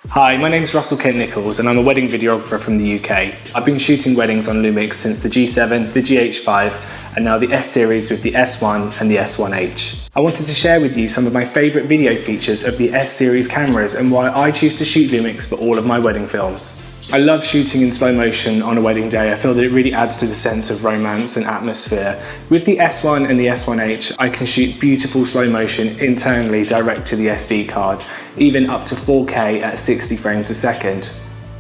Hi, my name's Russell Kent Nicholls and I'm a wedding videographer from the UK. I've been shooting weddings on LUMIX since the G7, the GH5 and now the S Series with the S1 and the S1H. I wanted to share with you some of my favourite video features of the S Series cameras and why I choose to shoot LUMIX for all of my wedding films. I love shooting in slow motion on a wedding day. I feel that it really adds to the sense of romance and atmosphere. With the S1 and the S1H, I can shoot beautiful slow motion internally direct to the SD card, even up to 4K at 60 frames a second.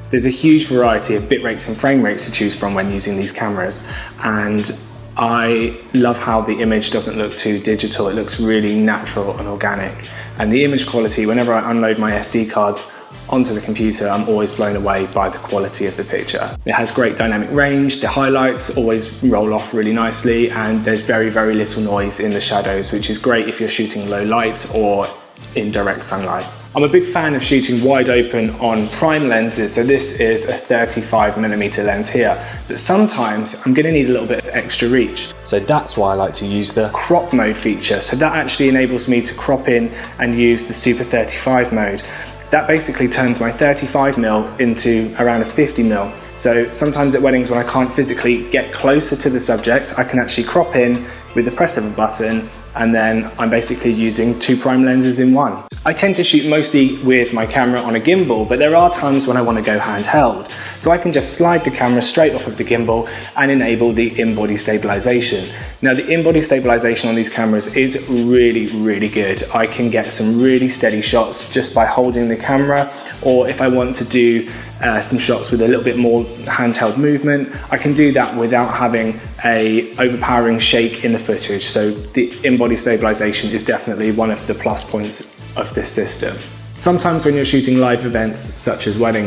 There's a huge variety of bit rates and frame rates to choose from when using these cameras, and I love how the image doesn't look too digital. It looks really natural and organic. And the image quality, whenever I unload my SD cards onto the computer, I'm always blown away by the quality of the picture. It has great dynamic range, the highlights always roll off really nicely, and there's very, very little noise in the shadows, which is great if you're shooting low light or in direct sunlight. I'm a big fan of shooting wide open on prime lenses, so this is a 35mm lens here, but sometimes I'm going to need a little bit of extra reach. So that's why I like to use the crop mode feature. So that actually enables me to crop in and use the Super 35 mode. That basically turns my 35mm into around a 50mm. So sometimes at weddings when I can't physically get closer to the subject, I can actually crop in with the press of a button, and then I'm basically using two prime lenses in one. I tend to shoot mostly with my camera on a gimbal, but there are times when I want to go handheld. So I can just slide the camera straight off of the gimbal and enable the in-body stabilization. Now the in-body stabilization on these cameras is really, really good. I can get some really steady shots just by holding the camera, or if I want to do some shots with a little bit more handheld movement, I can do that without having a overpowering shake in the footage. So the in-body stabilization is definitely one of the plus points of this system. Sometimes when you're shooting live events such as weddings,